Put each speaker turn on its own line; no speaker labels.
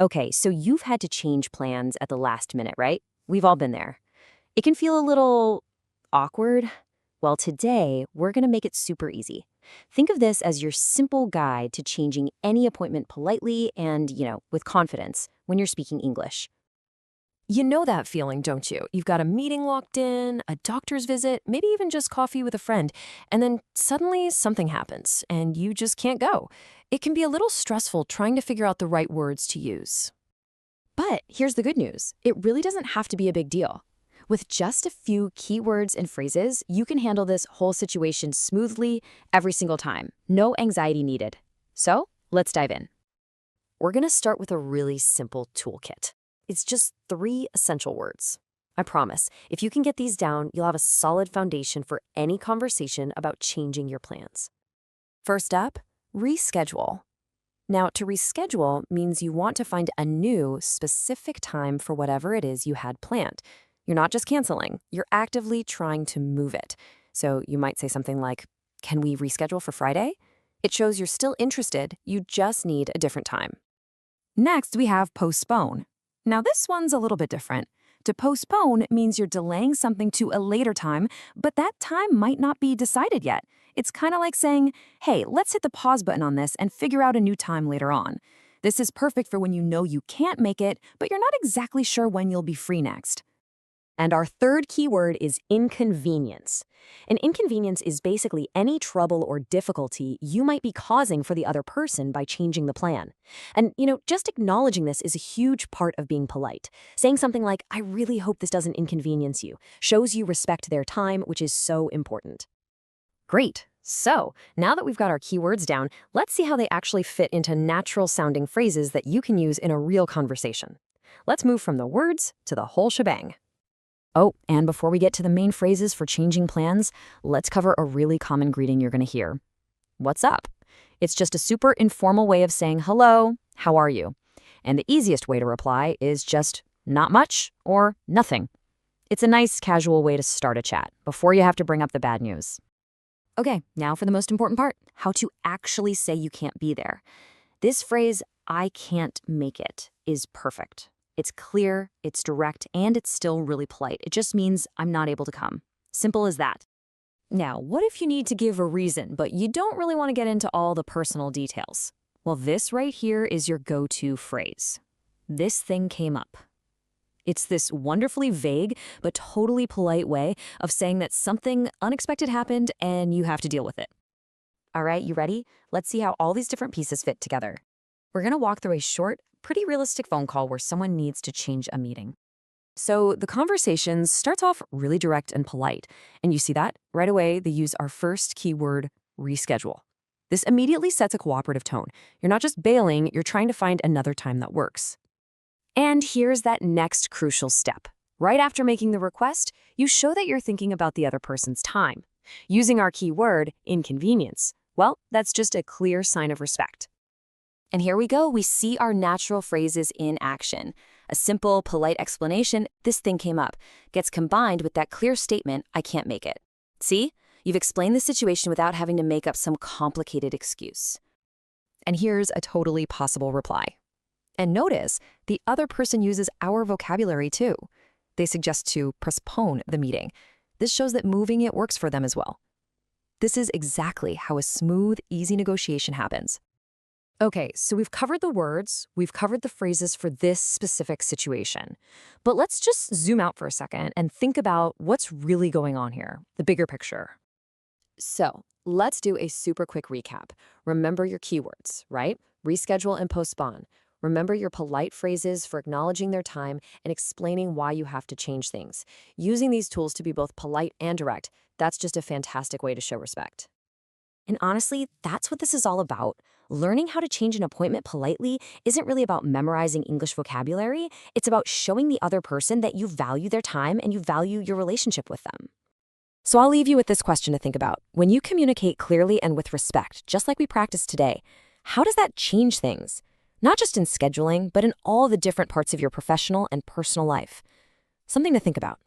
Okay, so you've had to change plans at the last minute, right? We've all been there. It can feel a little awkward. Well, today we're going to make it super easy. Think of this as your simple guide to changing any appointment politely and, with confidence when you're speaking English.
You know that feeling, don't you? You've got a meeting locked in, a doctor's visit, maybe even just coffee with a friend, and then suddenly something happens and you just can't go. It can be a little stressful trying to figure out the right words to use.
But here's the good news. It really doesn't have to be a big deal. With just a few keywords and phrases, you can handle this whole situation smoothly every single time. No anxiety needed. So, let's dive in. We're going to start with a really simple toolkit. It's just 3 essential words. I promise, if you can get these down, you'll have a solid foundation for any conversation about changing your plans. First up, reschedule. Now, to reschedule means you want to find a new, specific time for whatever it is you had planned. You're not just canceling, you're actively trying to move it. So you might say something like, "Can we reschedule for Friday?" It shows you're still interested, you just need a different time. Next, we have postpone. Now, this one's a little bit different. To postpone means you're delaying something to a later time, but that time might not be decided yet. It's kind of like saying, "Hey, let's hit the pause button on this and figure out a new time later on." This is perfect for when you know you can't make it, but you're not exactly sure when you'll be free next. And our third keyword is inconvenience. An inconvenience is basically any trouble or difficulty you might be causing for the other person by changing the plan. And, just acknowledging this is a huge part of being polite. Saying something like, "I really hope this doesn't inconvenience you," shows you respect their time, which is so important. Great. So, now that we've got our keywords down, let's see how they actually fit into natural-sounding phrases that you can use in a real conversation. Let's move from the words to the whole shebang. Oh, and before we get to the main phrases for changing plans, let's cover a really common greeting you're going to hear. What's up? It's just a super informal way of saying hello, how are you? And the easiest way to reply is just not much or nothing. It's a nice casual way to start a chat before you have to bring up the bad news. Okay, now for the most important part, how to actually say you can't be there. This phrase, "I can't make it," is perfect. It's clear, it's direct, and it's still really polite. It just means I'm not able to come. Simple as that. Now, what if you need to give a reason, but you don't really want to get into all the personal details? Well, this right here is your go-to phrase. "This thing came up." It's this wonderfully vague but totally polite way of saying that something unexpected happened and you have to deal with it. All right, you ready? Let's see how all these different pieces fit together. We're going to walk through a short, pretty realistic phone call where someone needs to change a meeting. So the conversation starts off really direct and polite. And you see that? Right away, they use our first keyword, reschedule. This immediately sets a cooperative tone. You're not just bailing, you're trying to find another time that works. And here's that next crucial step. Right after making the request, you show that you're thinking about the other person's time. Using our keyword, inconvenience, well, that's just a clear sign of respect. And here we go, we see our natural phrases in action. A simple, polite explanation, "This thing came up," gets combined with that clear statement, "I can't make it." See? You've explained the situation without having to make up some complicated excuse. And here's a totally possible reply. And notice, the other person uses our vocabulary too. They suggest to postpone the meeting. This shows that moving it works for them as well. This is exactly how a smooth, easy negotiation happens. Okay, so we've covered the words, we've covered the phrases for this specific situation. But let's just zoom out for a second and think about what's really going on here, the bigger picture. So, let's do a super quick recap. Remember your keywords, right? Reschedule and postpone. Remember your polite phrases for acknowledging their time and explaining why you have to change things. Using these tools to be both polite and direct, that's just a fantastic way to show respect. And honestly, that's what this is all about. Learning how to change an appointment politely isn't really about memorizing English vocabulary. It's about showing the other person that you value their time and you value your relationship with them. So I'll leave you with this question to think about. When you communicate clearly and with respect, just like we practiced today, how does that change things? Not just in scheduling, but in all the different parts of your professional and personal life. Something to think about.